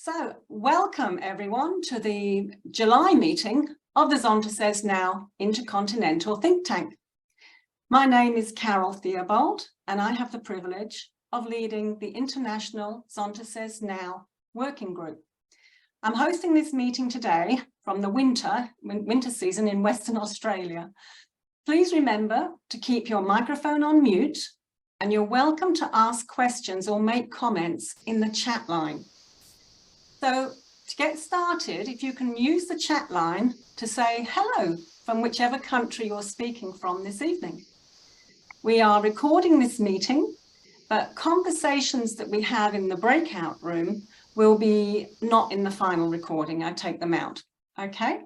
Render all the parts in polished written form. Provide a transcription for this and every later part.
So, welcome everyone to the July meeting of the Zonta Says Now Intercontinental think tank. My name is Carol Theobald and I have the privilege of leading the International Zonta Says Now working group. I'm hosting this meeting today from the winter season in Western Australia. Please remember to keep your microphone on mute and you're welcome to ask questions or make comments in the chat line. So to get started, if you can use the chat line to say hello from whichever country you're speaking from this evening. We are recording this meeting, but conversations that we have in the breakout room will be not in the final recording. I take them out. Okay.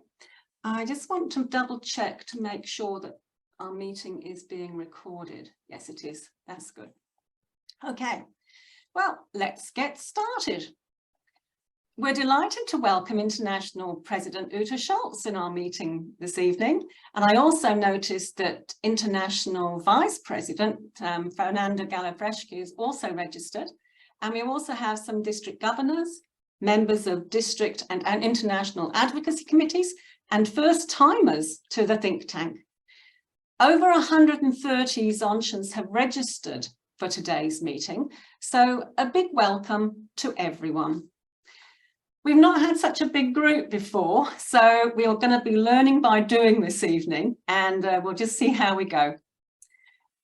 I just want to double check to make sure that our meeting is being recorded. Yes, it is. That's good. Okay. Well, let's get started. We're delighted to welcome International President Uta Schultz in our meeting this evening. And I also noticed that International Vice President Fernanda Gallo-Freschi is also registered. And we also have some district governors, members of district and international advocacy committees, and first-timers to the think tank. Over 130 Zontians have registered for today's meeting, so a big welcome to everyone. We've not had such a big group before, so we are going to be learning by doing this evening, and we'll just see how we go.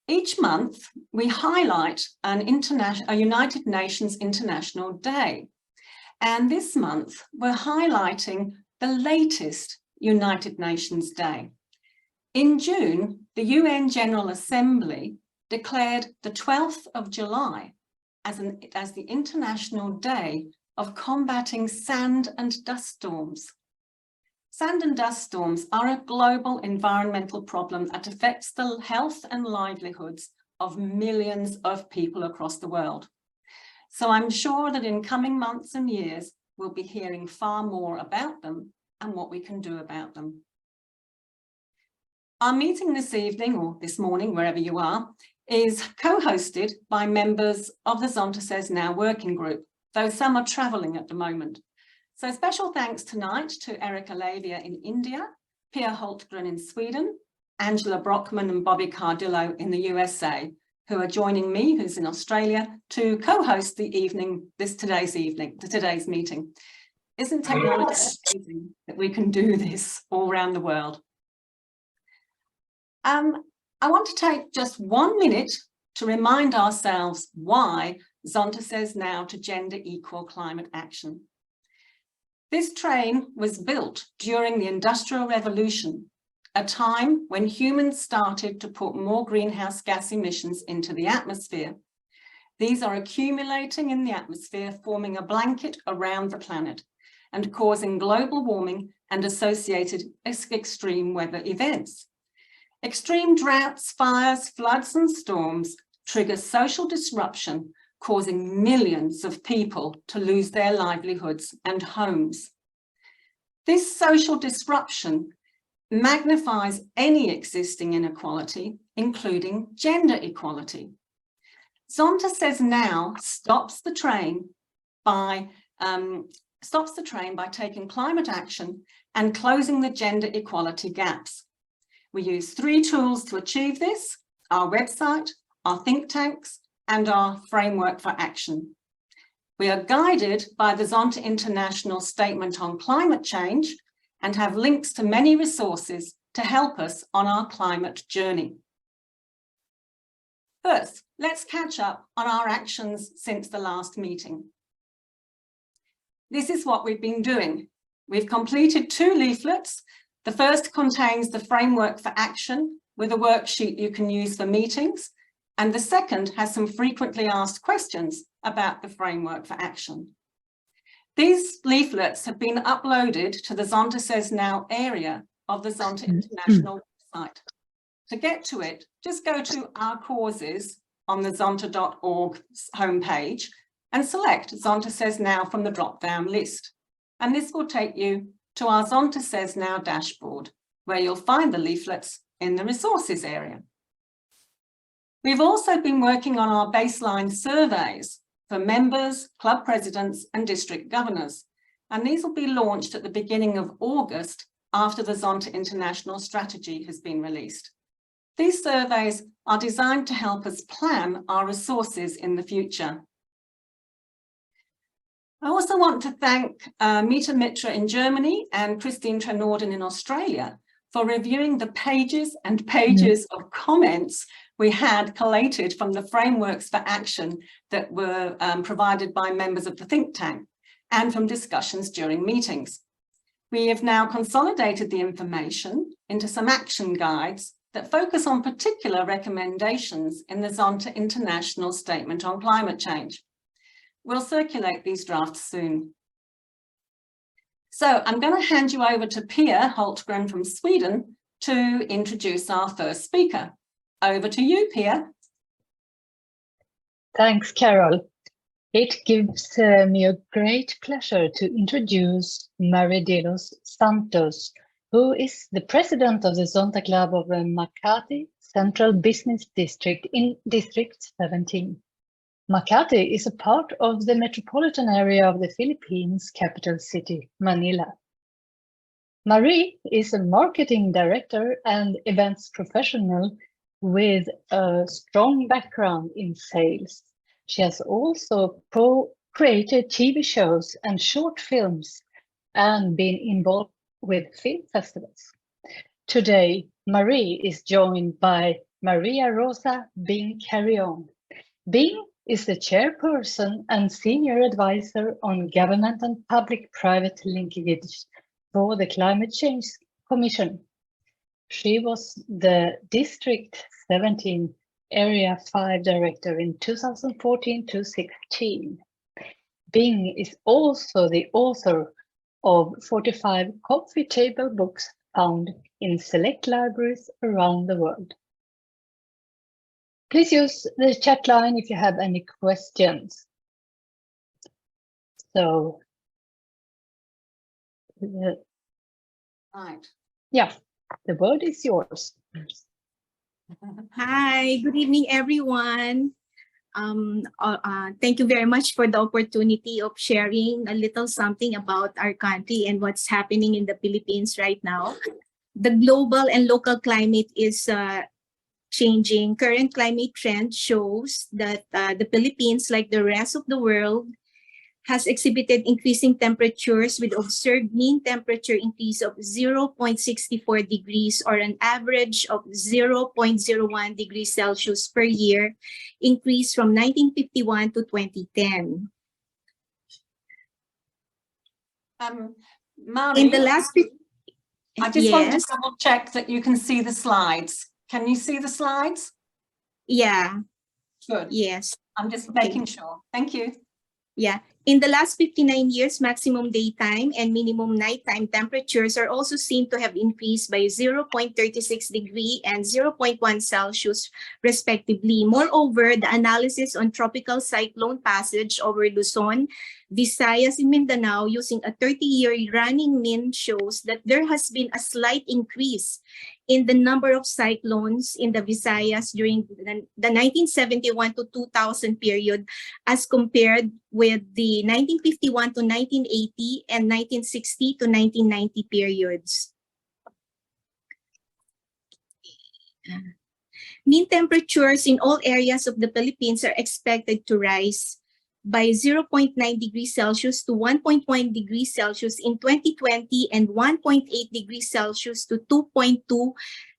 Each month, we highlight a United Nations International Day. And this month, we're highlighting the latest United Nations Day. In June, the UN General Assembly declared the 12th of July as the International Day of combating sand and dust storms. Sand and dust storms are a global environmental problem that affects the health and livelihoods of millions of people across the world. So I'm sure that in coming months and years, we'll be hearing far more about them and what we can do about them. Our meeting this evening, or this morning, wherever you are, is co-hosted by members of the Zonta Says Now working group, though some are travelling at the moment. So special thanks tonight to Errick Elavia in India, Pia Hultgren in Sweden, Angela Brockman and Bobby Cardillo in the USA, who are joining me, who's in Australia, to co-host today's meeting. Isn't technology amazing that we can do this all around the world? I want to take just 1 minute to remind ourselves why Zonta Says Now to gender equal climate action. This train was built during the Industrial Revolution, a time when humans started to put more greenhouse gas emissions into the atmosphere. These are accumulating in the atmosphere, forming a blanket around the planet and causing global warming and associated extreme weather events. Extreme droughts, fires, floods and storms trigger social disruption, causing millions of people to lose their livelihoods and homes. This social disruption magnifies any existing inequality, including gender equality. Zonta Says Now stops the train by taking climate action and closing the gender equality gaps. We use 3 tools to achieve this: our website, our think tanks, and our framework for action. We are guided by the Zonta International Statement on Climate Change and have links to many resources to help us on our climate journey. First, let's catch up on our actions since the last meeting. This is what we've been doing. We've completed 2 leaflets. The first contains the framework for action with a worksheet you can use for meetings. And the second has some frequently asked questions about the framework for action. These leaflets have been uploaded to the Zonta Says Now area of the Zonta International website. To get to it, just go to Our Causes on the zonta.org homepage and select Zonta Says Now from the drop-down list. And this will take you to our Zonta Says Now dashboard, where you'll find the leaflets in the resources area. We've also been working on our baseline surveys for members, club presidents and district governors. And these will be launched at the beginning of August after the Zonta International strategy has been released. These surveys are designed to help us plan our resources in the future. I also want to thank Mita Mitra in Germany and Christine Trenorden in Australia for reviewing the pages and pages of comments we had collated from the frameworks for action that were provided by members of the think tank and from discussions during meetings. We have now consolidated the information into some action guides that focus on particular recommendations in the Zonta International Statement on Climate Change. We'll circulate these drafts soon. So I'm going to hand you over to Pia Hultgren from Sweden to introduce our first speaker. Over to you, Pia. Thanks, Carol. It gives me a great pleasure to introduce Marie Delos Santos, who is the president of the Zonta Club of Makati Central Business District in District 17. Makati is a part of the metropolitan area of the Philippines' capital city, Manila. Marie is a marketing director and events professional with a strong background in sales. She has also created TV shows and short films and been involved with film festivals. Today, Marie is joined by Maria Rosa Bing Carrion. Bing is the chairperson and senior advisor on government and public-private linkage for the Climate Change Commission. She was the District 17 Area 5 Director in 2014 to 16. Bing is also the author of 45 coffee table books found in select libraries around the world. Please use the chat line if you have any questions. So, Right. Yeah, the word is yours. Hi, good evening, everyone. Thank you very much for the opportunity of sharing a little something about our country and what's happening in the Philippines right now. The global and local climate is changing. Current climate trend shows that the Philippines, like the rest of the world, has exhibited increasing temperatures with observed mean temperature increase of 0.64 degrees or an average of 0.01 degrees Celsius per year, increase from 1951 to 2010. Marie, In the last I just want to double check that you can see the slides. Can you see the slides? Yeah. Good. Yes. I'm just making sure. Thank you. Yeah. In the last 59 years, maximum daytime and minimum nighttime temperatures are also seen to have increased by 0.36 degree and 0.1 Celsius, respectively. Moreover, the analysis on tropical cyclone passage over Luzon, Visayas, and Mindanao using a 30-year running mean shows that there has been a slight increase in the number of cyclones in the Visayas during the 1971 to 2000 period as compared with the 1951 to 1980 and 1960 to 1990 periods. Mean temperatures in all areas of the Philippines are expected to rise by 0.9 degrees Celsius to 1.1 degrees Celsius in 2020 and 1.8 degrees Celsius to 2.2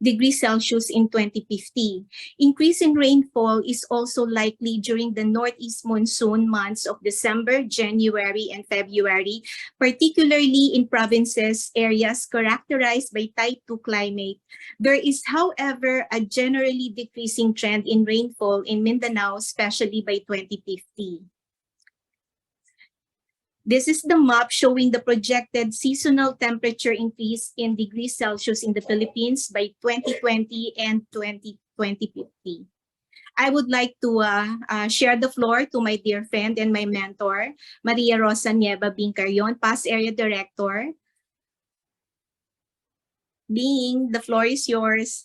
degrees Celsius in 2050. Increase in rainfall is also likely during the northeast monsoon months of December, January, and February, particularly in provinces, areas characterized by type 2 climate. There is, however, a generally decreasing trend in rainfall in Mindanao, especially by 2050. This is the map showing the projected seasonal temperature increase in degrees Celsius in the Philippines by 2020 and 2050. I would like to share the floor to my dear friend and my mentor, Maria Rosa Bing Carrion, Past Area Director. Bing, the floor is yours.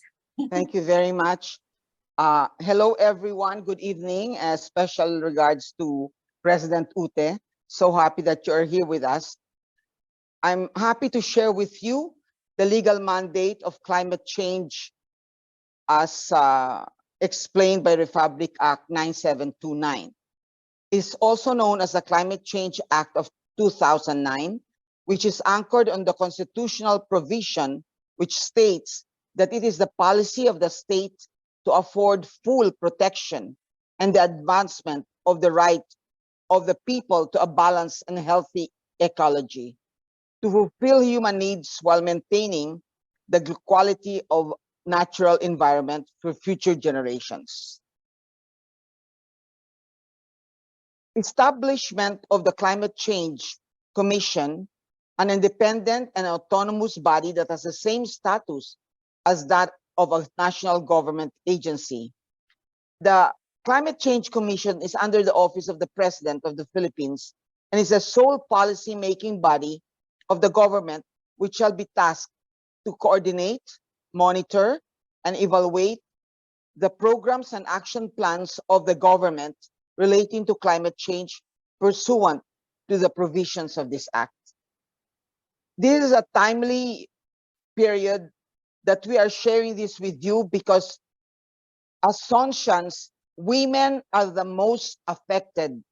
Thank you very much. Hello, everyone. Good evening. Special regards to President Ute. So happy that you're here with us. I'm happy to share with you the legal mandate of climate change as explained by Republic Act 9729. It's also known as the Climate Change Act of 2009, which is anchored on the constitutional provision which states that it is the policy of the state to afford full protection and the advancement of the right of the people to a balanced and healthy ecology, to fulfill human needs while maintaining the quality of natural environment for future generations. Establishment of the Climate Change Commission, an independent and autonomous body that has the same status as that of a national government agency. The Climate Change Commission is under the office of the President of the Philippines and is the sole policy-making body of the government, which shall be tasked to coordinate, monitor, and evaluate the programs and action plans of the government relating to climate change pursuant to the provisions of this act. This is a timely period that we are sharing this with you because as Sontians, women are the most affected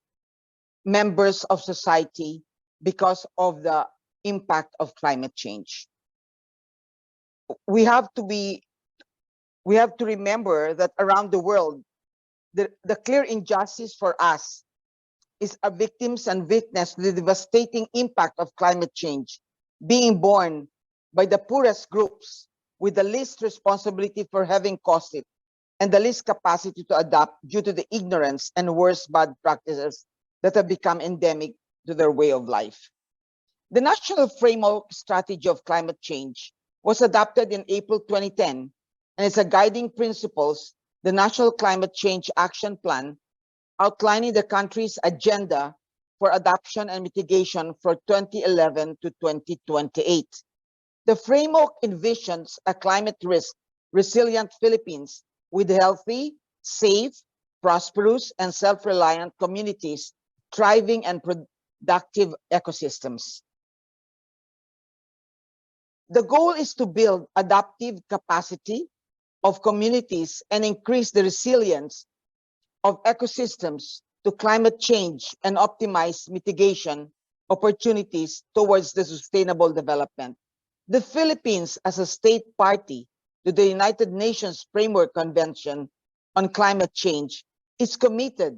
members of society because of the impact of climate change. We have to remember that around the world, the clear injustice for us is our victims and witness the devastating impact of climate change being borne by the poorest groups with the least responsibility for having caused it and the least capacity to adapt due to the ignorance and worse bad practices that have become endemic to their way of life. The National Framework Strategy of Climate Change was adopted in April 2010 and is a guiding principles, the National Climate Change Action Plan, outlining the country's agenda for adaptation and mitigation for 2011 to 2028. The framework envisions a climate risk resilient Philippines with healthy, safe, prosperous, and self-reliant communities, thriving and productive ecosystems. The goal is to build adaptive capacity of communities and increase the resilience of ecosystems to climate change and optimize mitigation opportunities towards the sustainable development. The Philippines, as a state party to the United Nations Framework Convention on Climate Change, is committed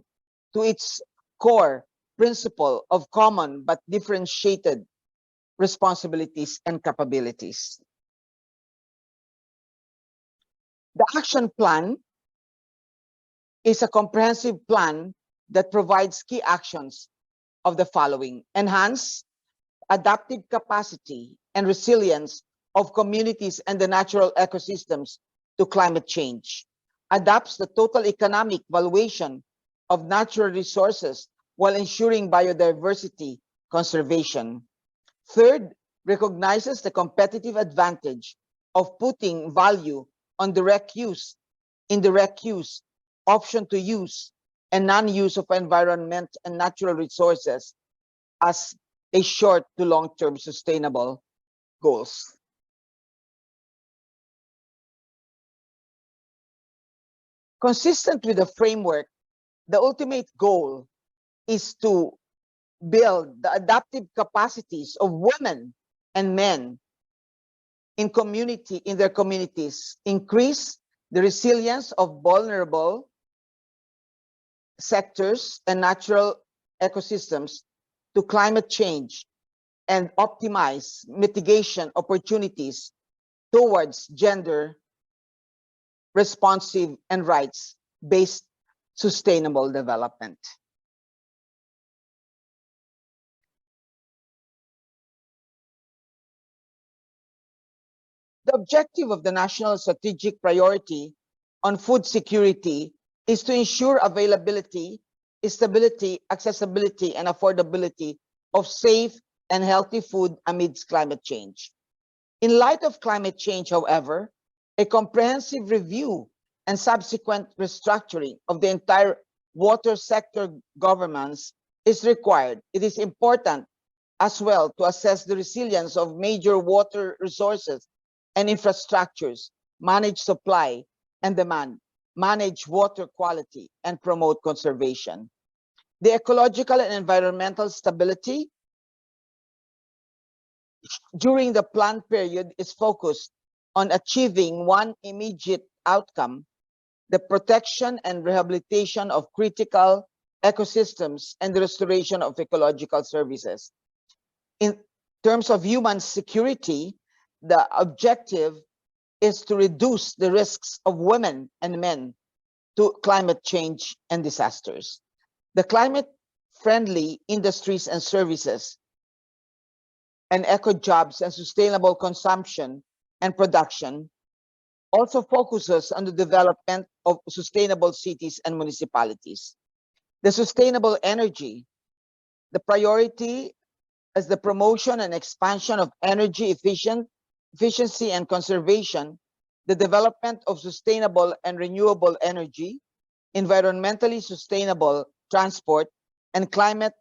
to its core principle of common but differentiated responsibilities and capabilities. The action plan is a comprehensive plan that provides key actions of the following: enhance adaptive capacity and resilience of communities and the natural ecosystems to climate change, adapts the total economic valuation of natural resources while ensuring biodiversity conservation. Third, recognizes the competitive advantage of putting value on direct use, indirect use, option to use, and non-use of environment and natural resources as a short to long-term sustainable goals. Consistent with the framework, the ultimate goal is to build the adaptive capacities of women and men in their communities, increase the resilience of vulnerable sectors and natural ecosystems to climate change, and optimize mitigation opportunities towards gender responsive and rights-based sustainable development. The objective of the National Strategic Priority on Food Security is to ensure availability, stability, accessibility, and affordability of safe and healthy food amidst climate change. In light of climate change, however, a comprehensive review and subsequent restructuring of the entire water sector governance is required. It is important as well to assess the resilience of major water resources and infrastructures, manage supply and demand, manage water quality, and promote conservation. The ecological and environmental stability during the plan period is focused on achieving one immediate outcome: the protection and rehabilitation of critical ecosystems and the restoration of ecological services. In terms of human security, the objective is to reduce the risks of women and men to climate change and disasters. The climate-friendly industries and services and eco-jobs and sustainable consumption and production also focuses on the development of sustainable cities and municipalities. The sustainable energy, the priority is the promotion and expansion of energy efficiency and conservation, the development of sustainable and renewable energy, environmentally sustainable transport, and climate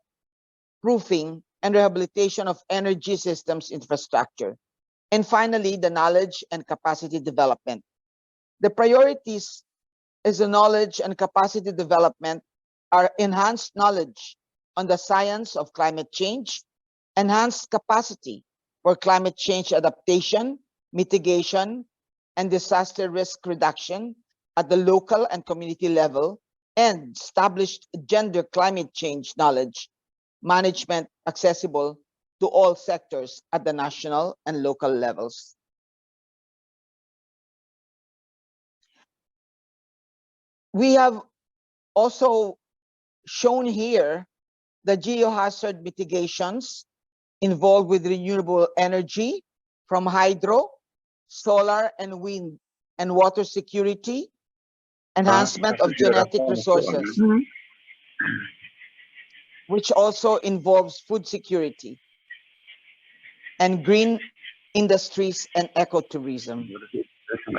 proofing and rehabilitation of energy systems infrastructure. And finally, the knowledge and capacity development. The priorities is the knowledge and capacity development are enhanced knowledge on the science of climate change, enhanced capacity for climate change adaptation, mitigation, and disaster risk reduction at the local and community level, and established gender climate change knowledge management accessible to all sectors at the national and local levels. We have also shown here the geohazard mitigations involved with renewable energy from hydro, solar, and wind, and water security, enhancement of genetic resources, which also involves food security, and green industries and ecotourism.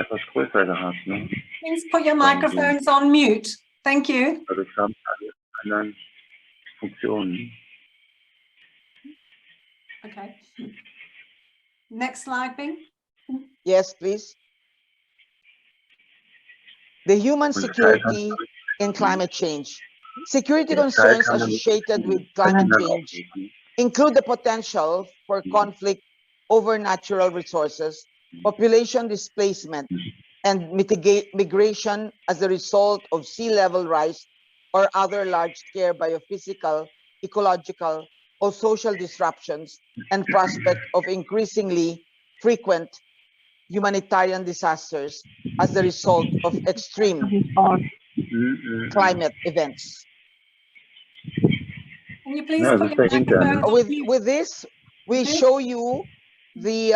Etwas größer gehabt, ne? Please put your microphones on mute. Thank you. Also es haben alle anderen Funktionen. Okay. Next slide, Bing. Yes, please. The human security in climate change. Security concerns associated with climate change include the potential for conflict over natural resources, population displacement, and migration as a result of sea level rise or other large-scale biophysical, ecological, or social disruptions, and prospect of increasingly frequent humanitarian disasters as the result of extreme climate events. Can you please No, put that's your the internet. microphones on mute? With this, we Okay. show you the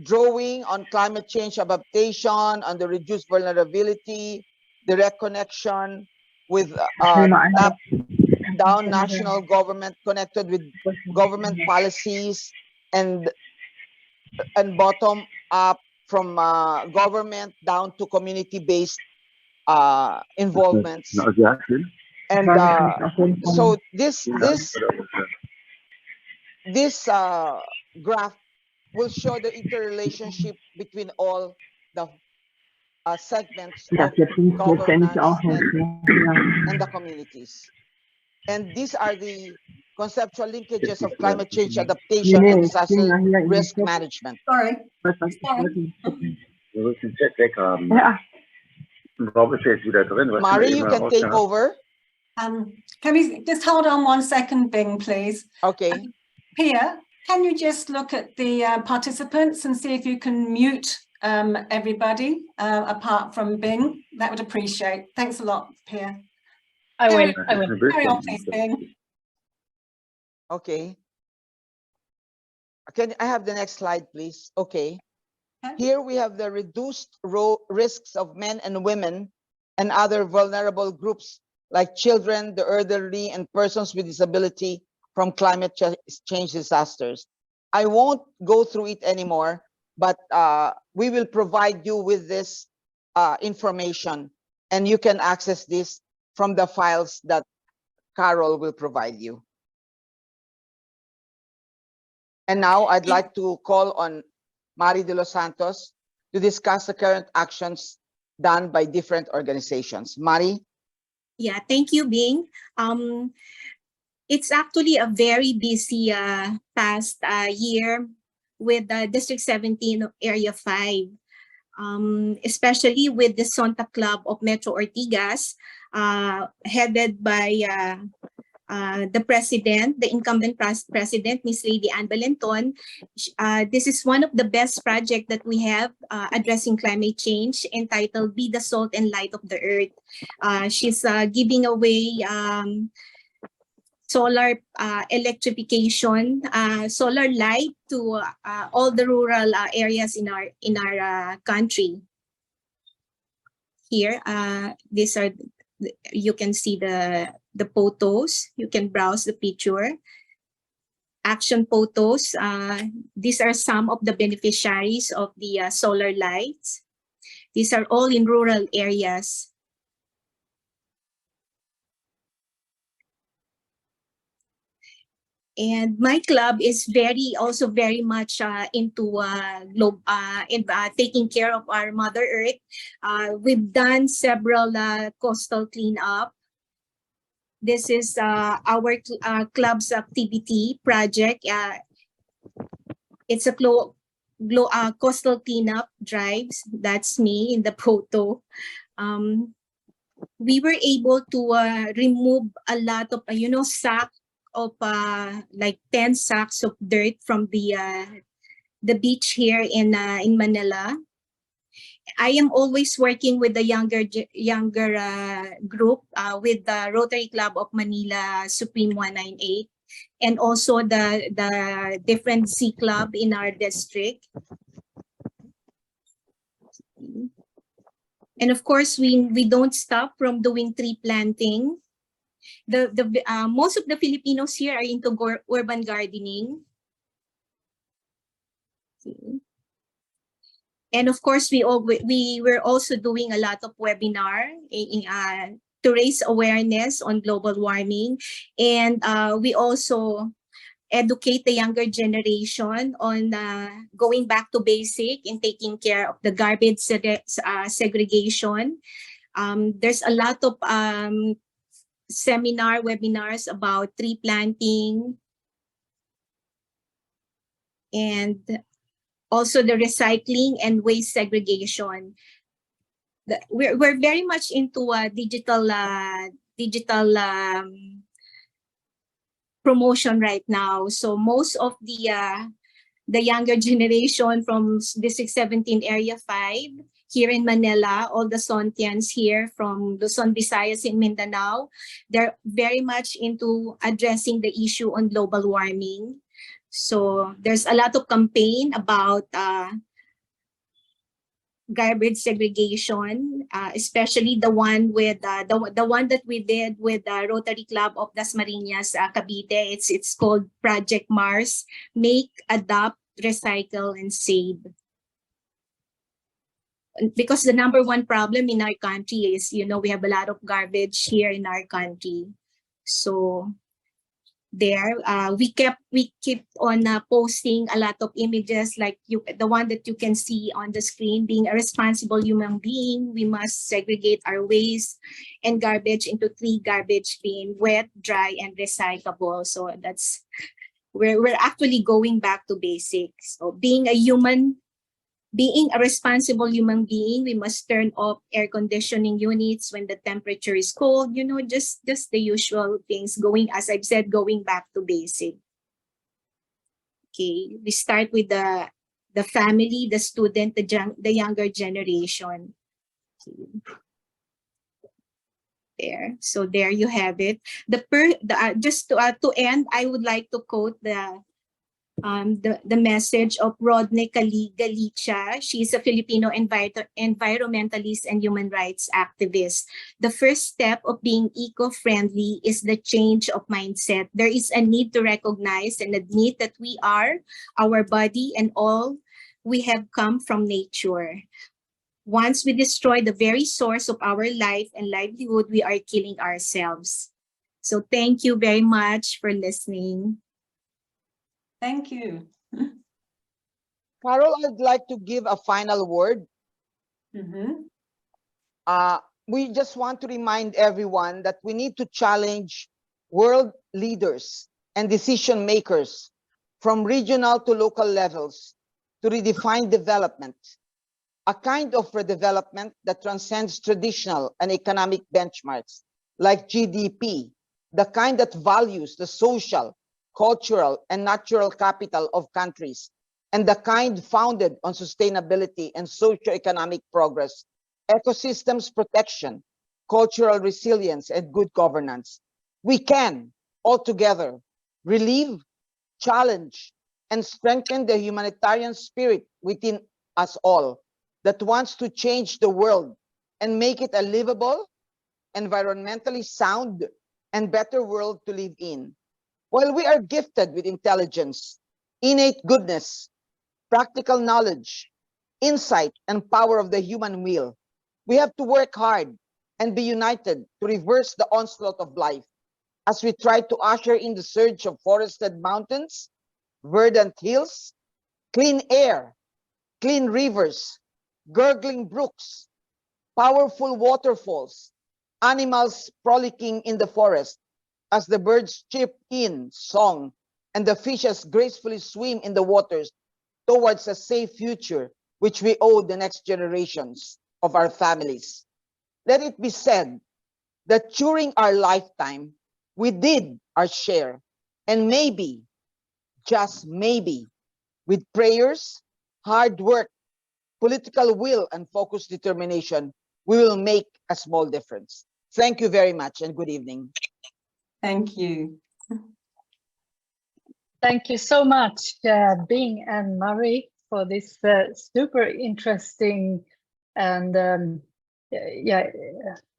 drawing on climate change adaptation, on the reduced vulnerability, direct connection with top-down national government connected with government policies, and bottom up from government down to community-based involvements. Na, Asiatin? And so this graph will show the interrelationship between all the segments of governance and the communities. And these are the conceptual linkages of climate change adaptation and disaster risk management. Sorry. Sorry. Wir müssen den Chat weghaben. Ja. Warum ist er jetzt wieder drin? Was Mari, sind wir you immer can take rausgehabt? over. Can we just hold on 1 second, Bing, please? Okay. Pia, can you just look at the participants and see if you can mute everybody apart from Bing? That would appreciate. Thanks a lot, Pia. I will. Carry on, please, Bing. Okay. Can I have the next slide, please? Okay. Okay. Here we have the reduced risks of men and women and other vulnerable groups like children, the elderly, and persons with disability from climate change disasters. I won't go through it anymore, but we will provide you with this information, and you can access this from the files that Carol will provide you. And now I'd like to call on Mari de los Santos to discuss the current actions done by different organizations. Mari? Yeah, thank you, Bing. It's actually a very busy past year with District 17 of Area 5, especially with the Zonta Club of Metro Ortigas, headed by the president, the incumbent president, Ms. Lady Ann Valenton. This is one of the best projects that we have addressing climate change, entitled Be the Salt and Light of the Earth. She's giving away solar electrification, solar light to all the rural areas in our country. Here, these are, you can see the photos. You can browse the picture. Action photos. These are some of the beneficiaries of the solar lights. These are all in rural areas. And my club is also very much into taking care of our Mother Earth. We've done several coastal cleanup. This is our club's activity project. It's a coastal cleanup drives. That's me in the photo. We were able to remove a lot of sack of like 10 sacks of dirt from the beach here in Manila. I am always working with the younger group with the Rotary Club of Manila Supreme 198, and also the different Z Club in our district. And of course, we don't stop from doing tree planting. Most of the Filipinos here are into urban gardening. And of course, we were also doing a lot of webinar to raise awareness on global warming. And we also educate the younger generation on going back to basic and taking care of the garbage segregation. There's a lot of webinars about tree planting, and also the recycling and waste segregation. We're very much into digital promotion right now. So most of the younger generation from District 17 Area 5 here in Manila, all the Zontians here from Luzon, Visayas, and Mindanao, they're very much into addressing the issue on global warming. So there's a lot of campaign about garbage segregation, especially the one with the one that we did with the Rotary Club of Dasmariñas, Cavite. It's called Project Mars: Make, Adopt, Recycle, and Save. Because the #1 problem in our country is, we have a lot of garbage here in our country. So there, we keep on posting a lot of images like the one that you can see on the screen. Being a responsible human being, we must segregate our waste and garbage into 3 garbage bins: wet, dry, and recyclable. So that's we're actually going back to basics. So being a responsible human being, we must turn off air conditioning units when the temperature is cold, just the usual things, as I've said, going back to basic. Okay, we start with the family, the student, the younger generation. Okay. There, so there you have it. Just to end, I would like to quote the message of Rodney Galicia. She's a Filipino environmentalist and human rights activist. The first step of being eco-friendly is the change of mindset. There is a need to recognize and admit that we are, our body, and all we have come from nature. Once we destroy the very source of our life and livelihood, we are killing ourselves. So thank you very much for listening. Thank you. Carol, I'd like to give a final word. Mhm. We just want to remind everyone that we need to challenge world leaders and decision makers from regional to local levels to redefine development, a kind of redevelopment that transcends traditional and economic benchmarks like GDP, the kind that values the social, cultural, and natural capital of countries, and the kind founded on sustainability and socio-economic progress, ecosystems protection, cultural resilience, and good governance. We can, all together, relieve, challenge, and strengthen the humanitarian spirit within us all that wants to change the world and make it a livable, environmentally sound, and better world to live in. While we are gifted with intelligence, innate goodness, practical knowledge, insight, and power of the human will, we have to work hard and be united to reverse the onslaught of life as we try to usher in the surge of forested mountains, verdant hills, clean air, clean rivers, gurgling brooks, powerful waterfalls, animals frolicking in the forest as the birds chirp in song and the fishes gracefully swim in the waters towards a safe future which we owe the next generations of our families. Let it be said that during our lifetime, we did our share, and maybe, just maybe, with prayers, hard work, political will, and focused determination, we will make a small difference. Thank you very much and good evening. Thank you. Thank you so much, Bing and Marie, for this super interesting and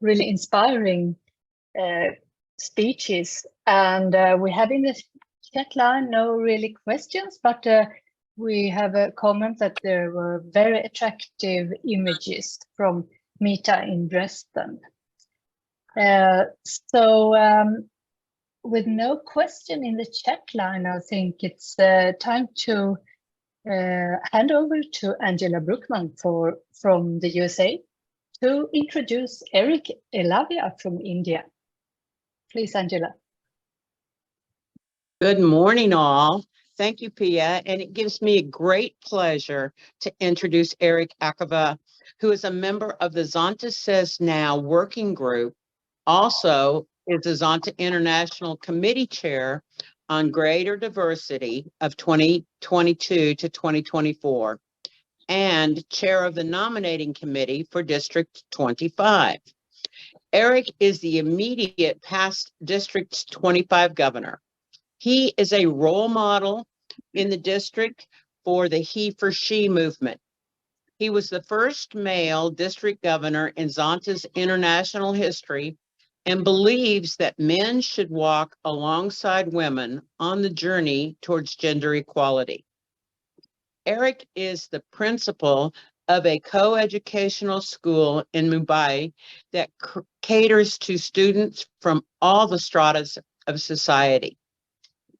really inspiring speeches. And we have in the chat line no really questions, but we have a comment that there were very attractive images from Mita in Dresden. With no question in the chat line, I think it's time to hand over to Angela Brookman from the USA to introduce Errick Elavia from India. Please, Angela. Good morning, all. Thank you, Pia. And it gives me a great pleasure to introduce Errick Elavia, who is a member of the Zonta Says Now working group, also is the Zonta International Committee Chair on Greater Diversity of 2022 to 2024, and Chair of the Nominating Committee for District 25. Errick is the immediate past District 25 governor. He is a role model in the district for the He for She movement. He was the first male district governor in Zonta's international history and believes that men should walk alongside women on the journey towards gender equality. Errick is the principal of a co-educational school in Mumbai that caters to students from all the stratas of society.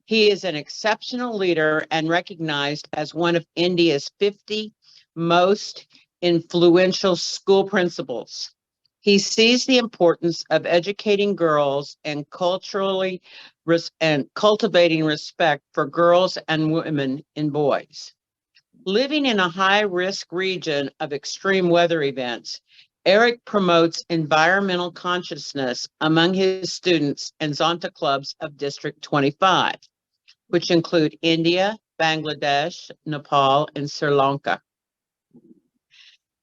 He is an exceptional leader and recognized as one of India's 50 most influential school principals. He sees the importance of educating girls and cultivating respect for girls and women and boys. Living in a high-risk region of extreme weather events, Errick promotes environmental consciousness among his students and Zonta clubs of District 25, which include India, Bangladesh, Nepal, and Sri Lanka.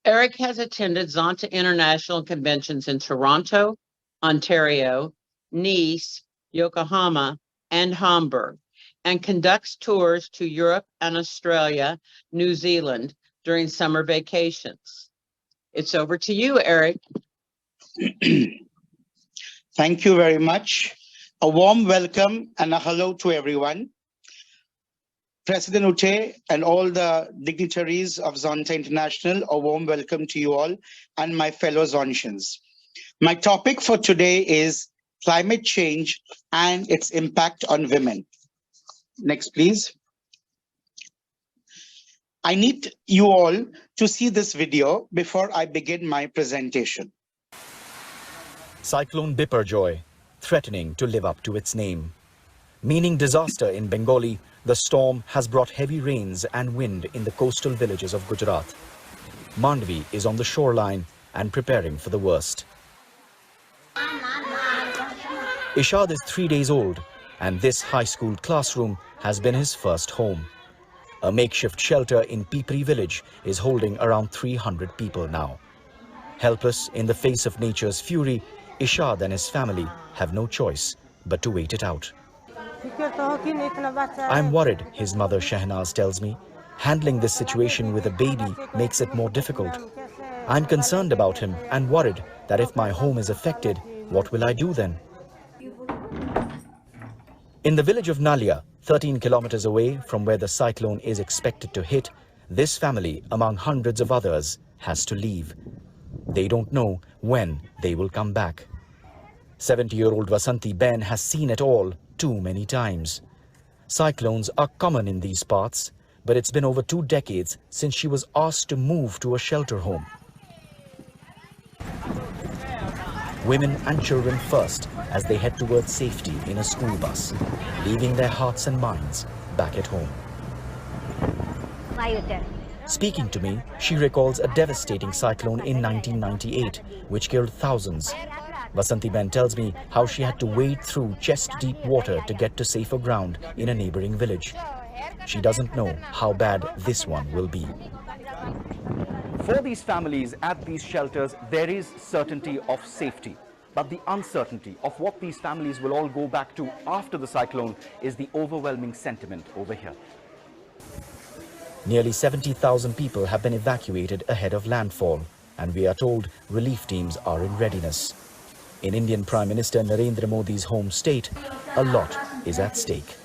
Errick has attended Zonta International Conventions in Toronto, Ontario, Nice, Yokohama, and Hamburg, and conducts tours to Europe and Australia, New Zealand during summer vacations. It's over to you, Errick. Thank you very much. A warm welcome and a hello to everyone. President Ute and all the dignitaries of Zonta International, a warm welcome to you all and my fellow Zontians. My topic for today is climate change, and its impact on women. Next, please. I need you all to see this video before I begin my presentation. Cyclone Biparjoy, threatening to live up to its name. Meaning disaster in Bengali, the storm has brought heavy rains and wind in the coastal villages of Gujarat. Mandvi is on the shoreline and preparing for the worst. Ishad is 3 days old, and this high school classroom has been his first home. A makeshift shelter in Pipri village is holding around 300 people now. Helpless in the face of nature's fury, Ishad and his family have no choice but to wait it out. I'm worried, his mother Shehnaz tells me. Handling this situation with a baby makes it more difficult. I'm concerned about him and worried that if my home is affected, what will I do then? In the village of Nalia, 13 kilometers away from where the cyclone is expected to hit, this family, among hundreds of others, has to leave. They don't know when they will come back. 70-year-old Vasanti Ben has seen it all too many times. Cyclones are common in these parts, but it's been over 2 decades since she was asked to move to a shelter home. Women and children first as they head towards safety in a school bus, leaving their hearts and minds back at home. Speaking to me, she recalls a devastating cyclone in 1998, which killed thousands. Vasanti Ben tells me how she had to wade through chest-deep water to get to safer ground in a neighboring village. She doesn't know how bad this one will be. For these families at these shelters, there is certainty of safety. But the uncertainty of what these families will all go back to after the cyclone is the overwhelming sentiment over here. Nearly 70,000 people have been evacuated ahead of landfall, and we are told relief teams are in readiness. In Indian Prime Minister Narendra Modi's home state, a lot is at stake.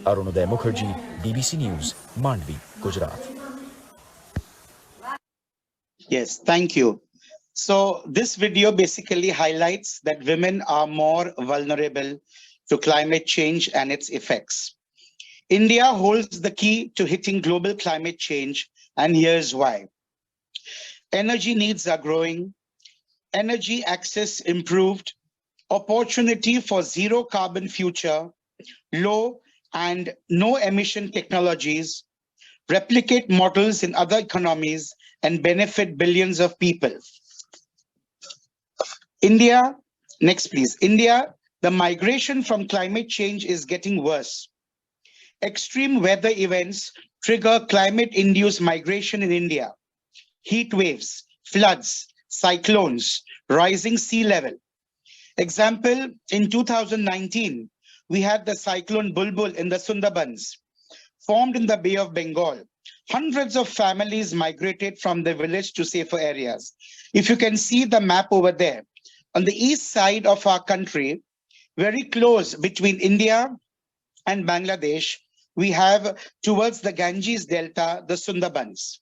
Arunoday Mukherjee, BBC News, Mandvi, Gujarat. Yes, thank you. So this video basically highlights that women are more vulnerable to climate change and its effects. India holds the key to hitting global climate change, and here's why. Energy needs are growing, energy access improved, opportunity for zero carbon future, low and no emission technologies, replicate models in other economies and benefit billions of people. India, next please. India, the migration from climate change is getting worse. Extreme weather events trigger climate-induced migration in India. Heat waves, floods, cyclones, rising sea level. Example, in 2019, we had the cyclone Bulbul in the Sundarbans, formed in the Bay of Bengal. Hundreds of families migrated from the village to safer areas. If you can see the map over there, on the east side of our country, very close between India and Bangladesh, we have towards the Ganges Delta, the Sundarbans.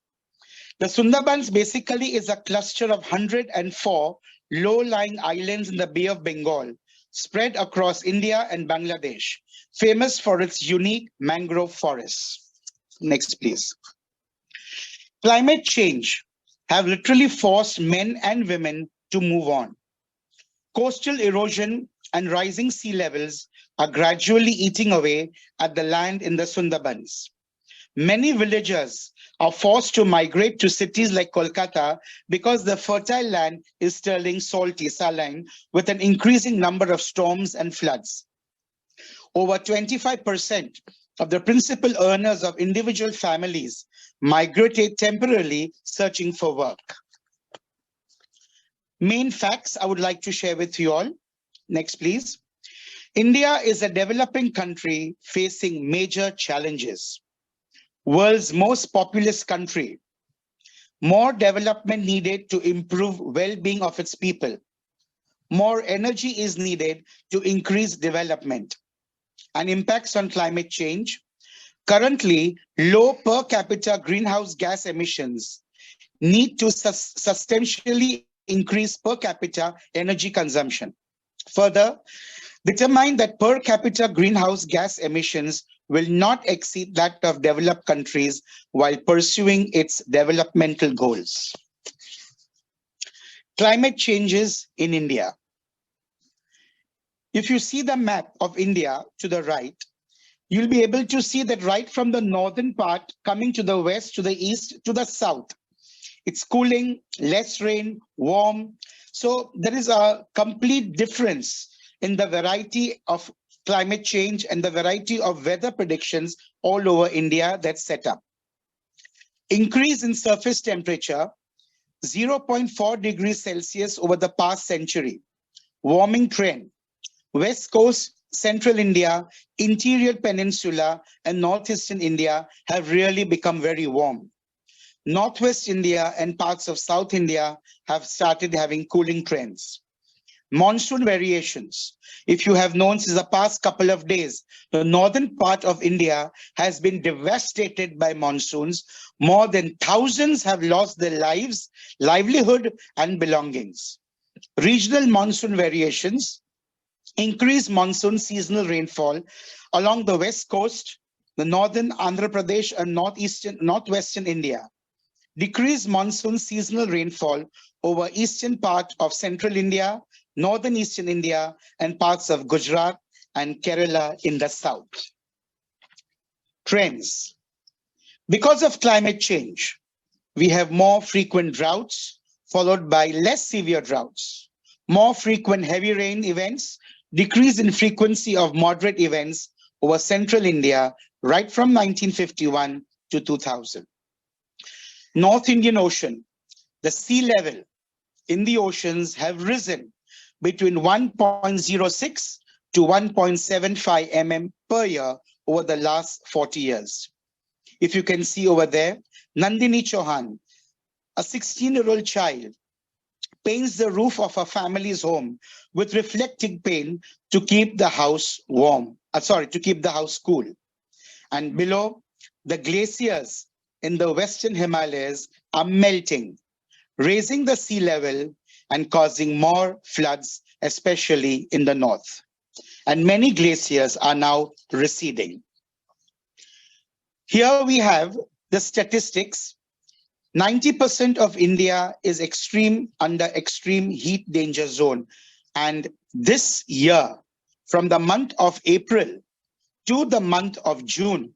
The Sundarbans basically is a cluster of 104 low-lying islands in the Bay of Bengal, spread across India and Bangladesh, famous for its unique mangrove forests. Next, please. Climate change have literally forced men and women to move on. Coastal erosion and rising sea levels are gradually eating away at the land in the Sundarbans. Many villagers are forced to migrate to cities like Kolkata because the fertile land is turning salty, saline, with an increasing number of storms and floods. Over 25% of the principal earners of individual families migrated temporarily searching for work. Main facts I would like to share with you all. Next, please. India is a developing country facing major challenges. World's most populous country. More development needed to improve well-being of its people. More energy is needed to increase development. And impacts on climate change. Currently, low per capita greenhouse gas emissions need to substantially increase per capita energy consumption. Further, determine that per capita greenhouse gas emissions will not exceed that of developed countries while pursuing its developmental goals. Climate changes in India. If you see the map of India to the right, you'll be able to see that right from the northern part coming to the west, to the east, to the south, it's cooling, less rain, warm. So there is a complete difference in the variety of climate change and the variety of weather predictions all over India that's set up. Increase in surface temperature, 0.4 degrees Celsius over the past century. Warming trend, West Coast, Central India, Interior Peninsula, and Northeastern India have really become very warm. Northwest India and parts of South India have started having cooling trends. Monsoon variations. If you have known since the past couple of days, the northern part of India has been devastated by monsoons. More than thousands have lost their lives, livelihood, and belongings. Regional monsoon variations. Increased monsoon seasonal rainfall along the west coast, the northern Andhra Pradesh and northwestern India. Decreased monsoon seasonal rainfall over eastern part of central India, northern eastern India, and parts of Gujarat and Kerala in the south. Trends. Because of climate change, we have more frequent droughts, followed by less severe droughts, more frequent heavy rain events, decrease in frequency of moderate events over central India right from 1951 to 2000. North Indian Ocean, the sea level in the oceans have risen between 1.06 to 1.75 mm per year over the last 40 years. If you can see over there, Nandini Chauhan, a 16-year-old child, paints the roof of her family's home with reflecting paint to keep the house warm, to keep the house cool. And below, the glaciers in the Western Himalayas are melting, raising the sea level and causing more floods, especially in the north. And many glaciers are now receding. Here we have the statistics. 90% of India is under extreme heat danger zone. And this year, from the month of April to the month of June,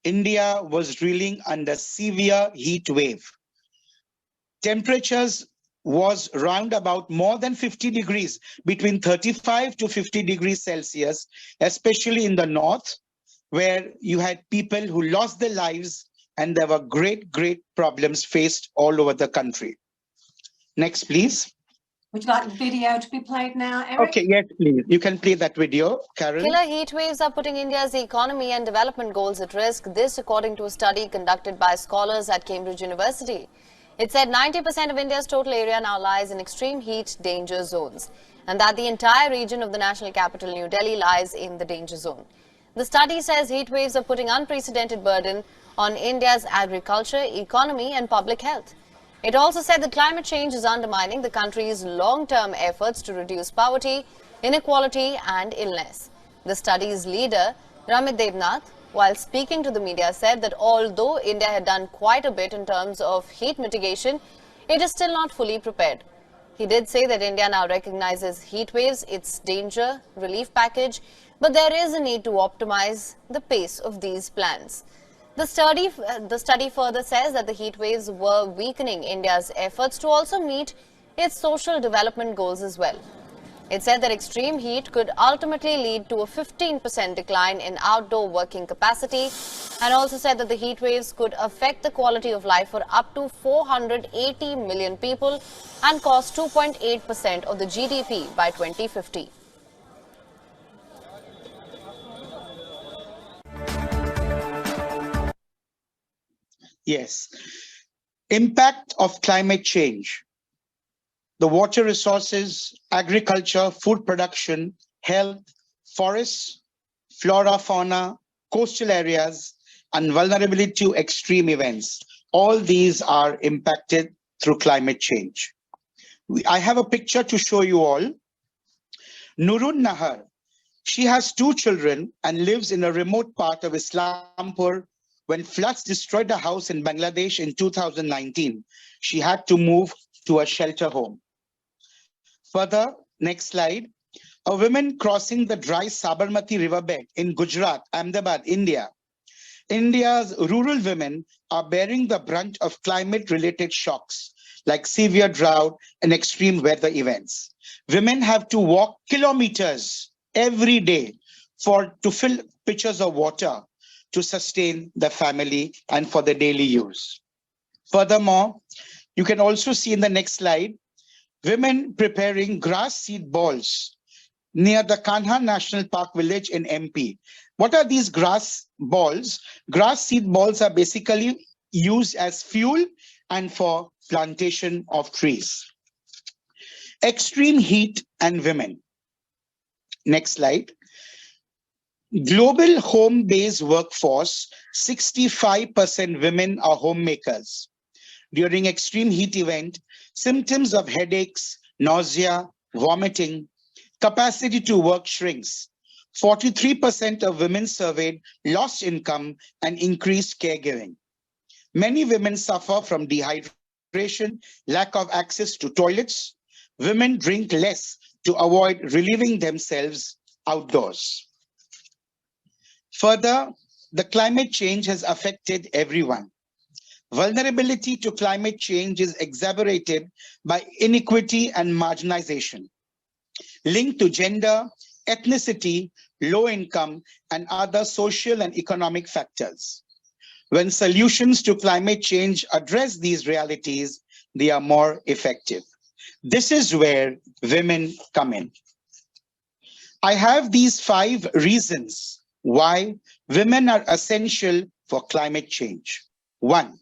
India was reeling under severe heat wave. Temperatures was round about more than 50 degrees, between 35 to 50 degrees Celsius, especially in the north, where you had people who lost their lives, and there were great problems faced all over the country. Next, please. Would you like the video to be played now, Errick? Okay, yes, please. You can play that video, Carol. Killer heat waves are putting India's economy and development goals at risk. This according to a study conducted by scholars at Cambridge University. It said 90% of India's total area now lies in extreme heat danger zones, and that the entire region of the national capital, New Delhi, lies in the danger zone. The study says heat waves are putting unprecedented burden on India's agriculture, economy, and public health. It also said that climate change is undermining the country's long-term efforts to reduce poverty, inequality, and illness. The study's leader, Ramit Devnath, while speaking to the media, said that although India had done quite a bit in terms of heat mitigation, it is still not fully prepared. He did say that India now recognizes heat waves, its danger relief package, but there is a need to optimize the pace of these plans. The study further says that the heat waves were weakening India's efforts to also meet its social development goals as well. It said that extreme heat could ultimately lead to a 15% decline in outdoor working capacity, and also said that the heat waves could affect the quality of life for up to 480 million people and cost 2.8% of the GDP by 2050. Yes. Impact of climate change. The water resources, agriculture, food production, health, forests, flora, fauna, coastal areas, and vulnerability to extreme events. All these are impacted through climate change. I have a picture to show you all. Nurun Nahar, she has 2 children and lives in a remote part of Islampur. When floods destroyed a house in Bangladesh in 2019, she had to move to a shelter home. Further, next slide. A woman crossing the dry Sabarmati riverbed in Gujarat, Ahmedabad, India. India's rural women are bearing the brunt of climate-related shocks like severe drought and extreme weather events. Women have to walk kilometers every day to fill pitchers of water to sustain the family and for the daily use. Furthermore, you can also see in the next slide, women preparing grass seed balls near the Kanha National Park village in MP. What are these grass balls? Grass seed balls are basically used as fuel and for plantation of trees. Extreme heat and women. Next slide. Global home-based workforce, 65% women are homemakers. During extreme heat event, symptoms of headaches, nausea, vomiting, capacity to work shrinks. 43% of women surveyed lost income and increased caregiving. Many women suffer from dehydration, lack of access to toilets. Women drink less to avoid relieving themselves outdoors. Further, the climate change has affected everyone. Vulnerability to climate change is exacerbated by inequity and marginalization, linked to gender, ethnicity, low income, and other social and economic factors. When solutions to climate change address these realities, they are more effective. This is where women come in. I have these 5 reasons why women are essential for climate change. 1,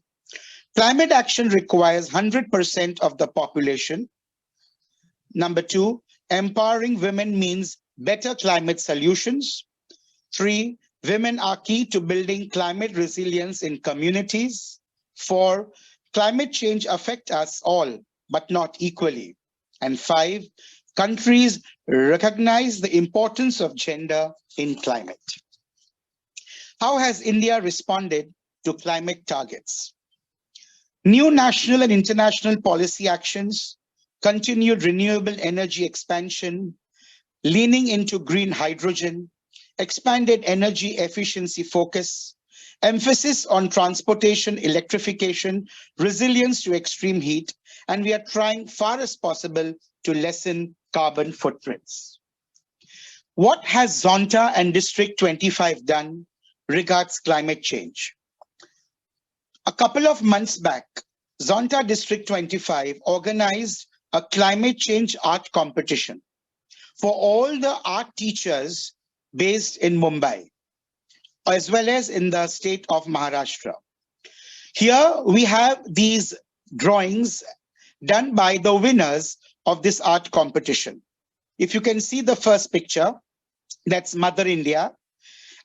climate action requires 100% of the population. Number 2, empowering women means better climate solutions. 3, women are key to building climate resilience in communities. 4, climate change affects us all, but not equally. And 5, countries recognize the importance of gender in climate. How has India responded to climate targets? New national and international policy actions, continued renewable energy expansion, leaning into green hydrogen, expanded energy efficiency focus, emphasis on transportation electrification, resilience to extreme heat, and we are trying far as possible to lessen carbon footprints. What has Zonta and District 25 done regards climate change? A couple of months back, Zonta District 25 organized a climate change art competition for all the art teachers based in Mumbai, as well as in the state of Maharashtra. Here we have these drawings done by the winners of this art competition. If you can see the first picture, that's Mother India,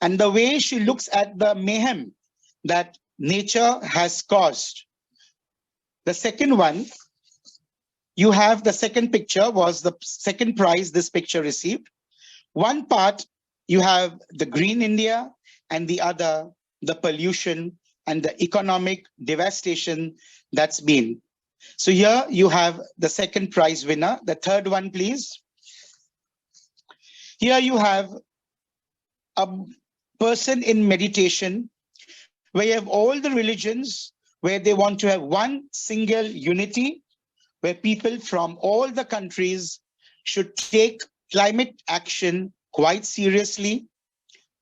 and the way she looks at the mayhem that nature has caused. The second one, you have the second picture was the second prize this picture received. One part, you have the green India, and the other, the pollution and the economic devastation that's been. So here you have the second prize winner. The third one, please. Here you have a person in meditation where you have all the religions where they want to have one single unity, where people from all the countries should take climate action quite seriously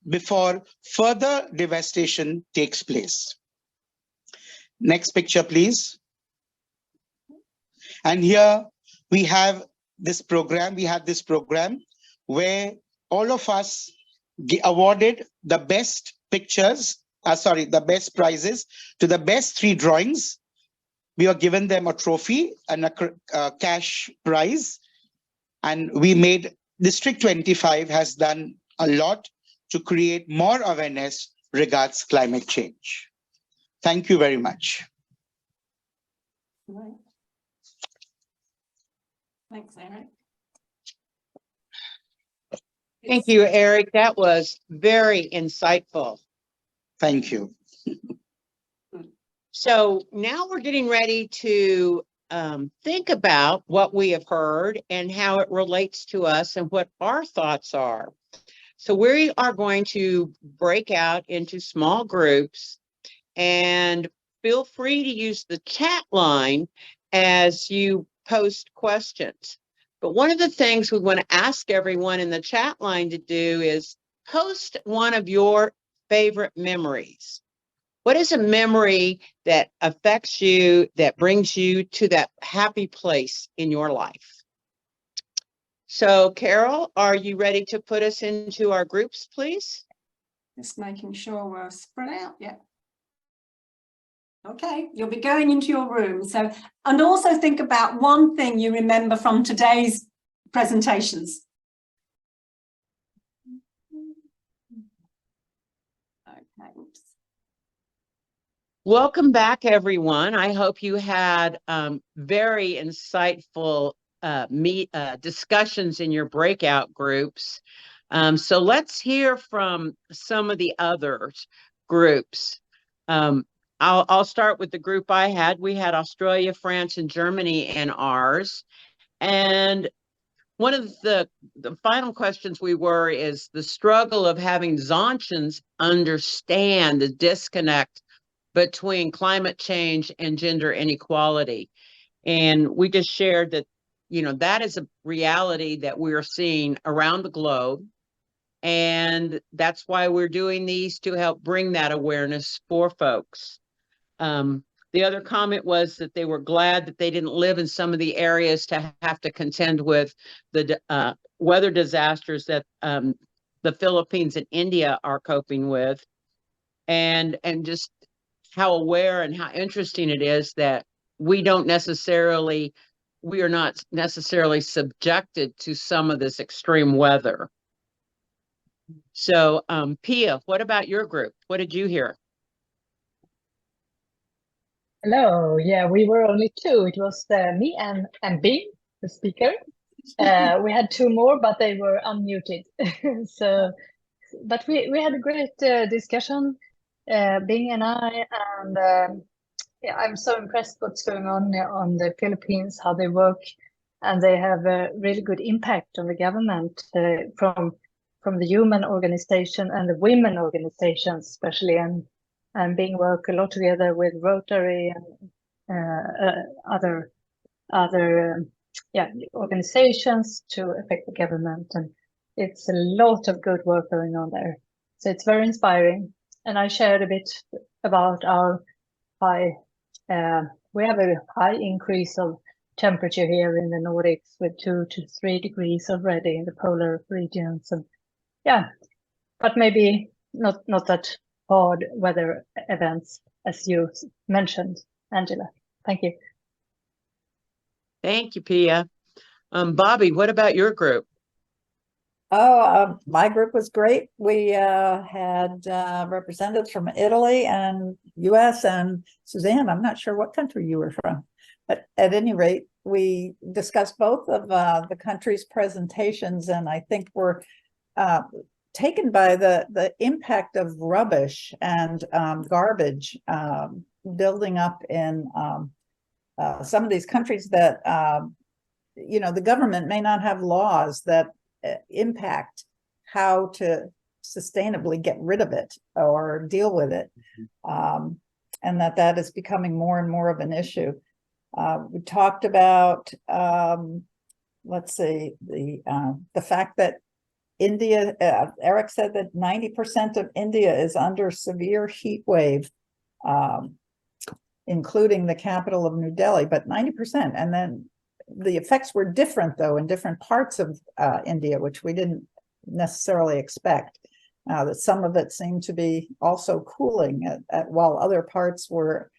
before further devastation takes place. Next picture, please. And here we have this program. We have this program where all of us awarded the best pictures, the best prizes to the best 3 drawings. We are given them a trophy and a cash prize. And we made District 25 has done a lot to create more awareness regards climate change. Thank you very much. Thanks, Errick. Thank you, Errick. That was very insightful. Thank you. So now we're getting ready to think about what we have heard and how it relates to us and what our thoughts are. So we are going to break out into small groups, and feel free to use the chat line as you post questions. But one of the things we want to ask everyone in the chat line to do is post one of your favorite memories. What is a memory that affects you, that brings you to that happy place in your life? So, Carol, are you ready to put us into our groups, please? Just making sure we're spread out. Yeah. Okay, you'll be going into your room. So, and also think about one thing you remember from today's presentations. Okay. Oops. Welcome back, everyone. I hope you had very insightful discussions in your breakout groups. So let's hear from some of the other groups. I'll start with the group I had. We had Australia, France, and Germany in ours. And one of the final questions is the struggle of having Zontans understand the disconnect between climate change and gender inequality. And we just shared that, you know, that is a reality that we're seeing around the globe. And that's why we're doing these, to help bring that awareness for folks. The other comment was that they were glad that they didn't live in some of the areas to have to contend with the weather disasters that the Philippines and India are coping with. And just how aware and how interesting it is that we are not necessarily subjected to some of this extreme weather. So, Pia, what about your group? What did you hear? Hello. Yeah, we were only two. It was me and Bing, the speaker. We had two more, but they were unmuted. So, but we had a great discussion, Bing and I, and yeah, I'm so impressed what's going on the Philippines, how they work, and they have a really good impact on the government from the human organization and the women organizations, especially, and Bing work a lot together with Rotary and other organizations to affect the government, and it's a lot of good work going on there. So it's very inspiring. And I shared a bit about our high. We have a high increase of temperature here in the Nordics with 2 to 3 degrees already in the polar regions, and yeah, but maybe not that hard weather events as you mentioned, Angela. Thank you. Thank you, Pia. Bobby, what about your group? Oh, my group was great. We had representatives from Italy and US, and Suzanne, I'm not sure what country you were from, but at any rate, we discussed both of the countries' presentations, and I think we're taken by the impact of rubbish and garbage building up in some of these countries that, you know, the government may not have laws that impact how to sustainably get rid of it or deal with it, and that is becoming more and more of an issue. We talked about, let's see, the fact that India, Errick said that 90% of India is under severe heat wave, including the capital of New Delhi, but 90%. And then the effects were different, though, in different parts of India, which we didn't necessarily expect. That some of it seemed to be also cooling, while other parts were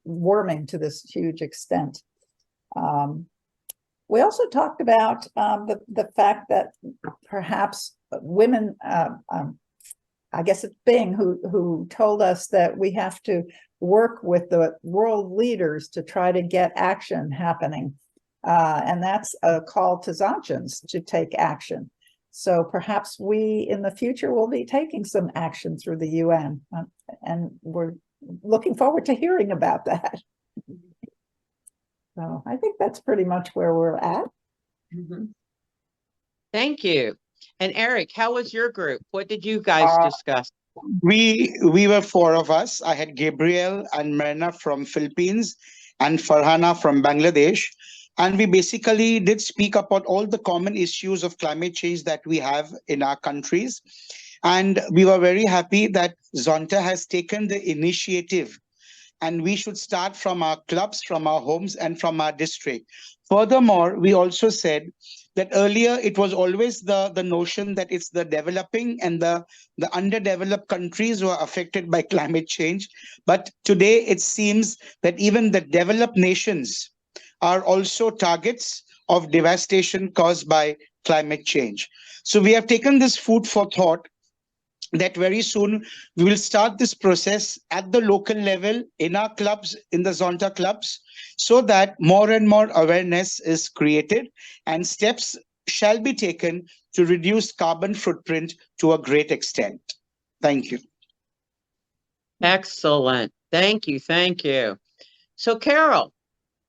warming to this huge extent. We also talked about the fact that perhaps women, I guess it's Bing who told us that we have to work with the world leaders to try to get action happening. And that's a call to Zontans to take action. So perhaps we in the future will be taking some action through the UN, and we're looking forward to hearing about that. So I think that's pretty much where we're at. Thank you. And Errick, how was your group? What did you guys discuss? We were four of us. I had Gabriel and Myrna from Philippines and Farhana from Bangladesh. And we basically did speak about all the common issues of climate change that we have in our countries. And we were very happy that Zonta has taken the initiative, and we should start from our clubs, from our homes, and from our district. Furthermore, we also said that earlier it was always the notion that it's the developing and the underdeveloped countries who are affected by climate change. But today it seems that even the developed nations are also targets of devastation caused by climate change. So we have taken this food for thought that very soon we will start this process at the local level in our clubs, in the Zonta clubs, so that more and more awareness is created and steps shall be taken to reduce carbon footprint to a great extent. Thank you. Excellent. Thank you. Thank you. So Carol,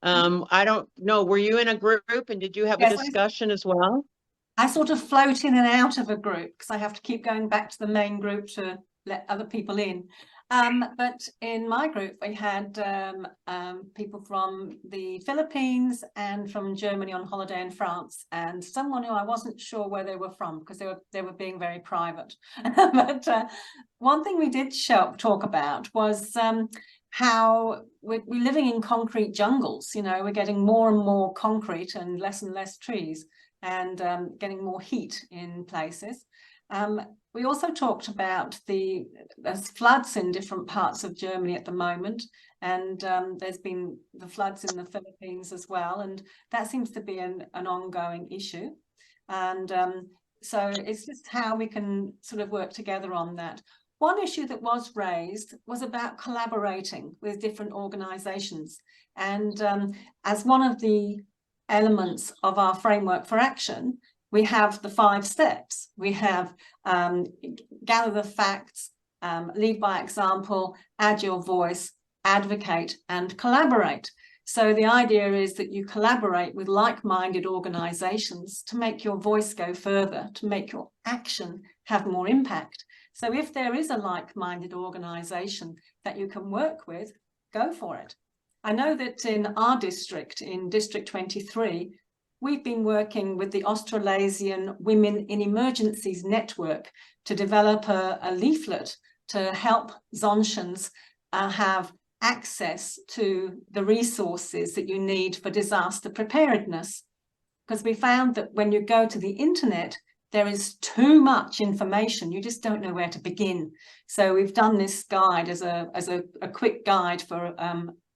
I don't know, were you in a group and did you have a discussion as well? I sort of float in and out of a group because I have to keep going back to the main group to let other people in. But in my group, we had people from the Philippines and from Germany on holiday in France, and someone who I wasn't sure where they were from because they were being very private. But one thing we did talk about was how we're living in concrete jungles. You know, we're getting more and more concrete and less trees, and getting more heat in places. We also talked about there's floods in different parts of Germany at the moment, and there's been the floods in the Philippines as well, and that seems to be an ongoing issue. And so it's just how we can sort of work together on that. One issue that was raised was about collaborating with different organizations, and as one of the elements of our framework for action, we have the 5 steps. We have gather the facts, lead by example, add your voice, advocate, and collaborate. So the idea is that you collaborate with like-minded organizations to make your voice go further, to make your action have more impact. So if there is a like-minded organization that you can work with, go for it. I know that in our district, in District 23, we've been working with the Australasian Women in Emergencies Network to develop a leaflet to help Zontians have access to the resources that you need for disaster preparedness. Because we found that when you go to the internet, there is too much information. You just don't know where to begin. So we've done this guide as a quick guide for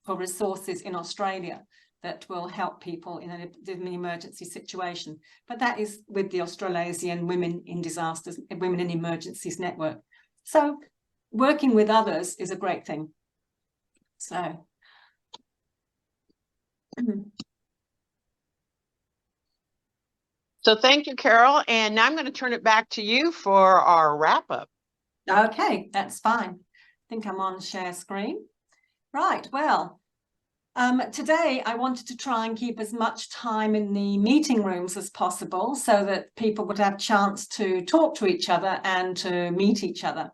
resources in Australia that will help people in an emergency situation. But that is with the Australasian Women in Disasters, Women in Emergencies Network. So working with others is a great thing. So. So thank you, Carol. And now I'm going to turn it back to you for our wrap up. Okay, that's fine. I think I'm on share screen. Right, well, today I wanted to try and keep as much time in the meeting rooms as possible so that people would have a chance to talk to each other and to meet each other.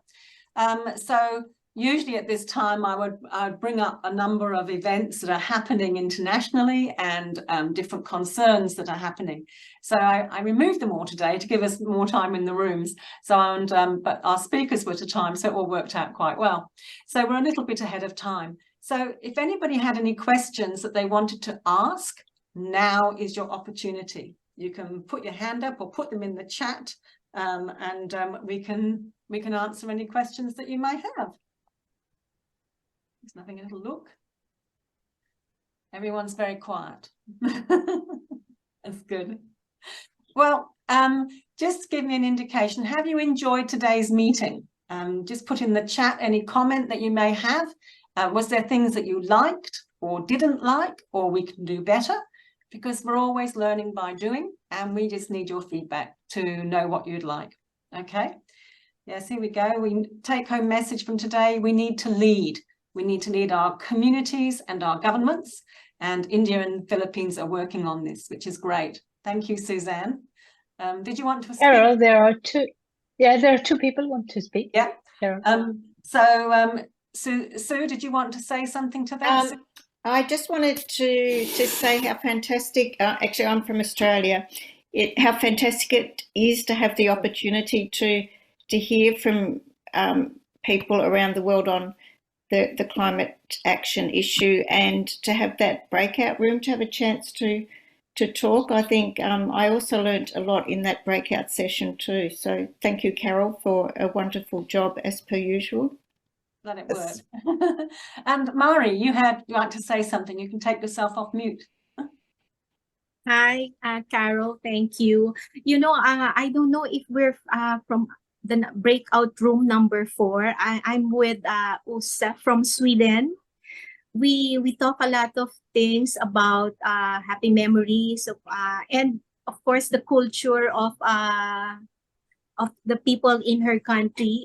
So usually at this time I would bring up a number of events that are happening internationally and different concerns that are happening. So I removed them all today to give us more time in the rooms. So but our speakers were to time, so it all worked out quite well. So we're a little bit ahead of time. So if anybody had any questions that they wanted to ask, now is your opportunity. You can put your hand up or put them in the chat, and we can answer any questions that you may have. There's nothing, a little look. Everyone's very quiet. That's good. Well, just give me an indication. Have you enjoyed today's meeting? Just put in the chat any comment that you may have. Was there things that you liked or didn't like, or we can do better? because we're always learning by doing, and we just need your feedback to know what you'd like. Okay. Yes, here we go. We take home message from today. We need to lead. We need to lead our communities and our governments, and India and Philippines are working on this, which is great. Thank you, Suzanne. Did you want to speak? Carol, there are two. Yeah, there are two people who want to speak. Yeah. Carol. Sue, did you want to say something to that? I just wanted to say how fantastic, actually I'm from Australia, how fantastic it is to have the opportunity to hear from people around the world on the climate action issue, and to have that breakout room, to have a chance to talk. I think I also learned a lot in that breakout session too. So thank you, Carol, for a wonderful job as per usual. That it worked. And Mari, you like to say something. You can take yourself off mute. Hi, Carol. Thank you. You know, I don't know if we're from the breakout room number 4. I'm with Usa from Sweden. We talk a lot of things about happy memories of and of course the culture of the people in her country.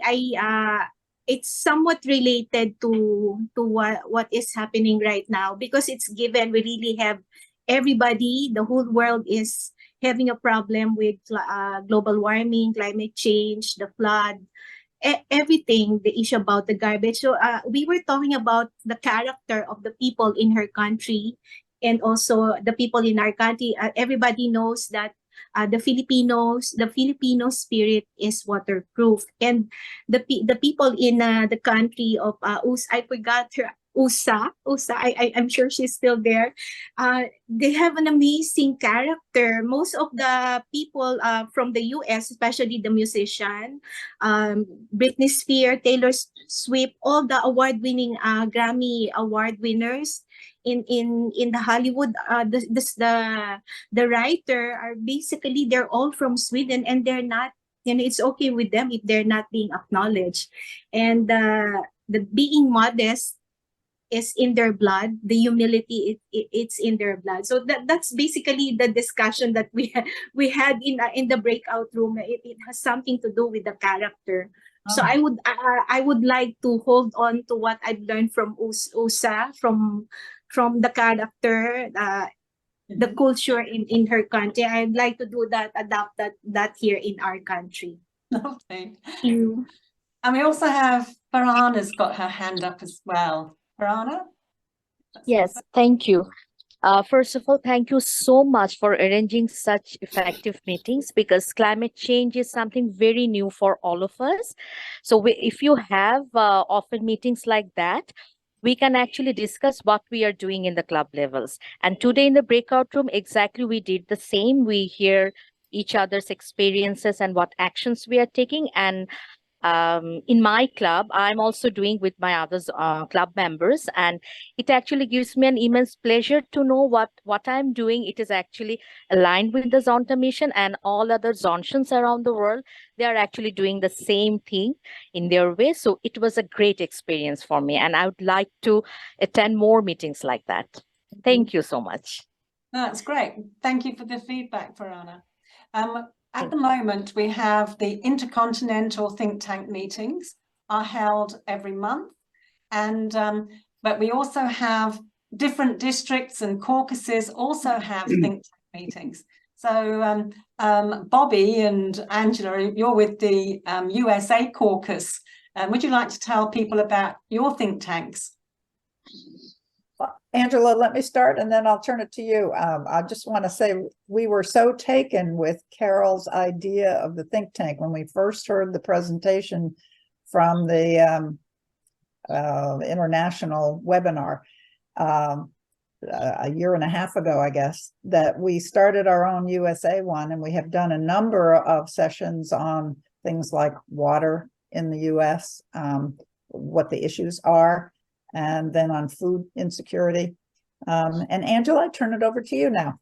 It's somewhat related to what is happening right now, because it's given we really have everybody, the whole world is having a problem with global warming, climate change, the flood, everything, the issue about the garbage. So we were talking about the character of the people in her country, and also the people in our country. Everybody knows that the Filipino spirit is waterproof, and the people in the country of I forgot her. Usa, I'm sure she's still there. They have an amazing character. Most of the people from the US, especially the musician, Britney Spears, Taylor Swift, all the award-winning Grammy award winners in the Hollywood, the writer are basically, they're all from Sweden, and they're not, and it's okay with them if they're not being acknowledged. And the being modest is in their blood. The humility, it's in their blood. So that's basically the discussion that we had in the breakout room. It has something to do with the character. So I would like to hold on to what I've learned from Usa, from the character, the culture in her country. I'd like to do that, adapt that here in our country. Okay. Thank you. And we also have Farhana's got her hand up as well. Farhana? Yes, thank you. First of all, thank you so much for arranging such effective meetings, because climate change is something very new for all of us. So if you have often meetings like that, we can actually discuss what we are doing in the club levels. And today in the breakout room, exactly we did the same. We hear each other's experiences and what actions we are taking. And in my club, I'm also doing with my other club members, and it actually gives me an immense pleasure to know what I'm doing. It is actually aligned with the Zonta mission, and all other Zontians around the world, they are actually doing the same thing in their way. So it was a great experience for me, and I would like to attend more meetings like that. Thank you so much. That's great. Thank you for the feedback, Farhana. At the moment, we have the Intercontinental think tank meetings are held every month, and but we also have different districts and caucuses also have think tank meetings. So Bobby and Angela, you're with the USA caucus. Would you like to tell people about your think tanks? Angela, let me start and then I'll turn it to you. I just want to say we were so taken with Carol's idea of the think tank when we first heard the presentation from the international webinar a year and a half ago, I guess, that we started our own USA one, and we have done a number of sessions on things like water in the US, what the issues are, and then on food insecurity. And Angela, I turn it over to you now.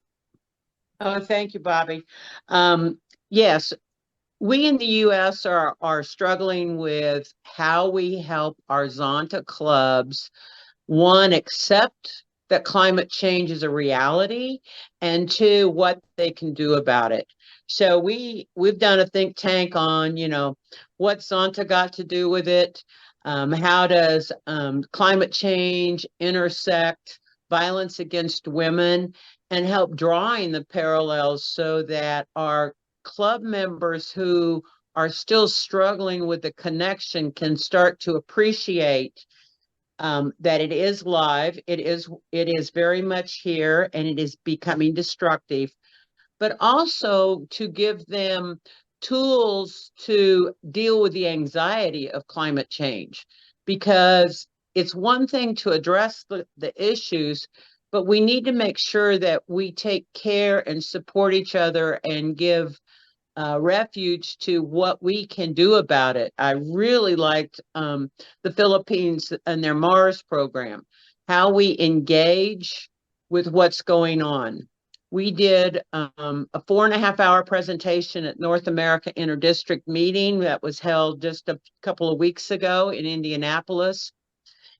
Oh, thank you, Bobby. Yes, we in the U.S. are struggling with how we help our Zonta clubs, one, accept that climate change is a reality, and two, what they can do about it. So we've done a think tank on, what Zonta got to do with it. How does climate change intersect violence against women, and help drawing the parallels so that our club members who are still struggling with the connection can start to appreciate that it is live, it is very much here, and it is becoming destructive, but also to give them tools to deal with the anxiety of climate change, because it's one thing to address the issues, but we need to make sure that we take care and support each other and give refuge to what we can do about it. I really liked the Philippines and their Mars program, how we engage with what's going on. We did a 4.5-hour presentation at North America Interdistrict meeting that was held just a couple of weeks ago in Indianapolis.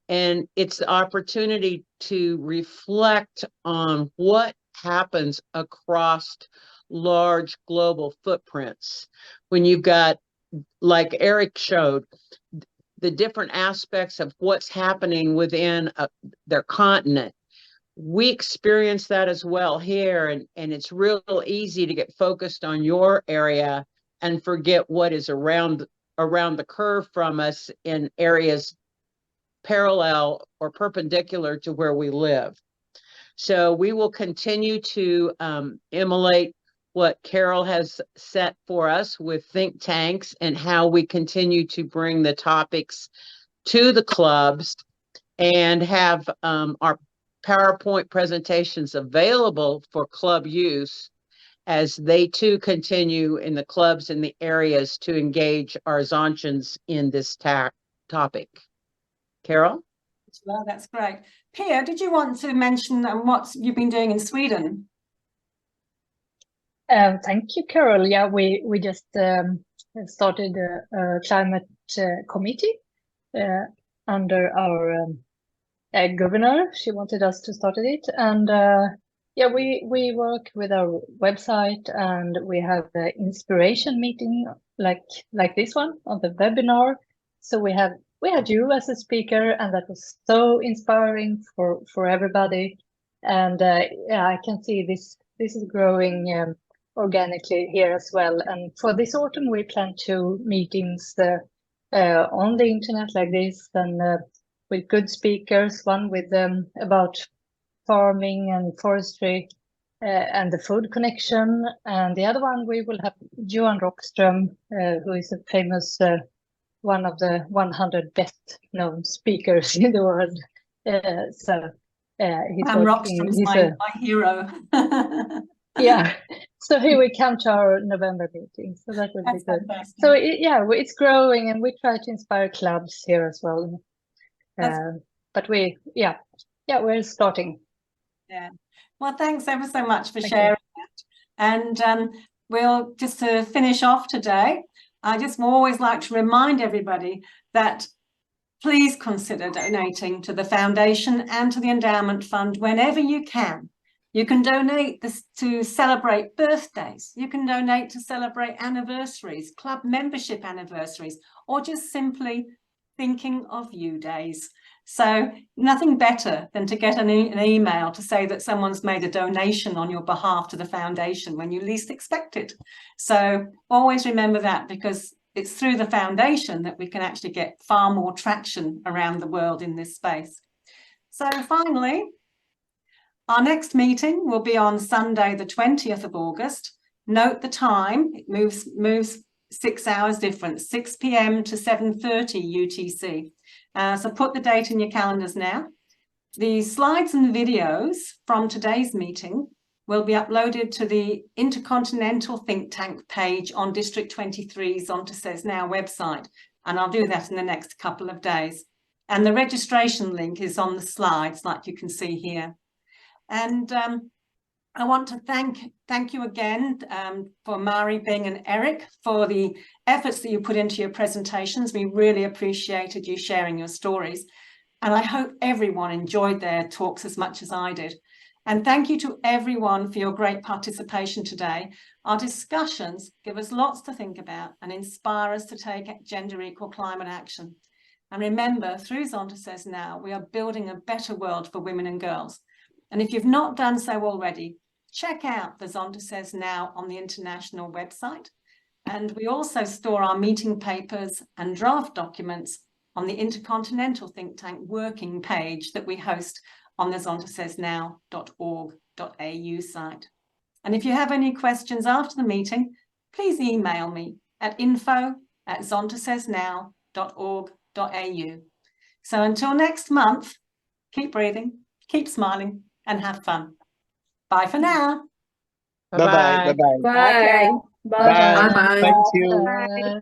And it's the opportunity to reflect on what happens across large global footprints. When you've got, like Errick showed, the different aspects of what's happening within their continent. We experience that as well here, and it's real easy to get focused on your area and forget what is around the curve from us in areas parallel or perpendicular to where we live. So we will continue to emulate what Carol has set for us with think tanks, and how we continue to bring the topics to the clubs and have our PowerPoint presentations available for club use as they too continue in the clubs in the areas to engage our Zontians in this topic. Carol? Well, that's great. Pia, did you want to mention what you've been doing in Sweden? Thank you, Carol. Yeah, we just started a climate committee under our governor. She wanted us to start it, and yeah, we work with our website, and we have the inspiration meeting like this one on the webinar. So we had you as a speaker, and that was so inspiring for everybody. And yeah, I can see this is growing organically here as well. And for this autumn, we plan 2 meetings on the internet like this, and with good speakers. One with about farming and forestry and the food connection, and the other one we will have Johan Rockström, who is a famous one of the 100 best known speakers in the world. So he's Rockström's my hero. Yeah, so he will come to our November meeting, so that would be good. Fantastic. So it's growing, and we try to inspire clubs here as well. But we're starting. Yeah. Well, thanks ever so much for sharing that. And we'll just to finish off today, I just always like to remind everybody that please consider donating to the foundation and to the endowment fund whenever you can. You can donate to celebrate birthdays. You can donate to celebrate anniversaries, club membership anniversaries, or just simply thinking of you days. So nothing better than to get an email to say that someone's made a donation on your behalf to the foundation when you least expect it. So always remember that, because it's through the foundation that we can actually get far more traction around the world in this space. So finally, our next meeting will be on Sunday, the 20th of August. Note the time, it moves 6 hours difference, 6 p.m. to 7:30 UTC. So put the date in your calendars now. The slides and videos from today's meeting will be uploaded to the Intercontinental think tank page on District 23's Zonta Says Now website, and I'll do that in the next couple of days. And the registration link is on the slides, like you can see here. And I want to thank you again for Mari, Bing and Errick for the efforts that you put into your presentations. We really appreciated you sharing your stories. And I hope everyone enjoyed their talks as much as I did. And thank you to everyone for your great participation today. Our discussions give us lots to think about and inspire us to take gender equal climate action. And remember, through Zonta Says Now, we are building a better world for women and girls. And if you've not done so already, check out the Zonta Says Now on the international website. And we also store our meeting papers and draft documents on the Intercontinental Think Tank working page that we host on the zontasaysnow.org.au site. And if you have any questions after the meeting, please email me at info@zontasaysnow.org.au. So until next month, keep breathing, keep smiling, and have fun. Bye for now. Bye-bye. Bye-bye. Bye. Bye. Bye. Thank you. Bye.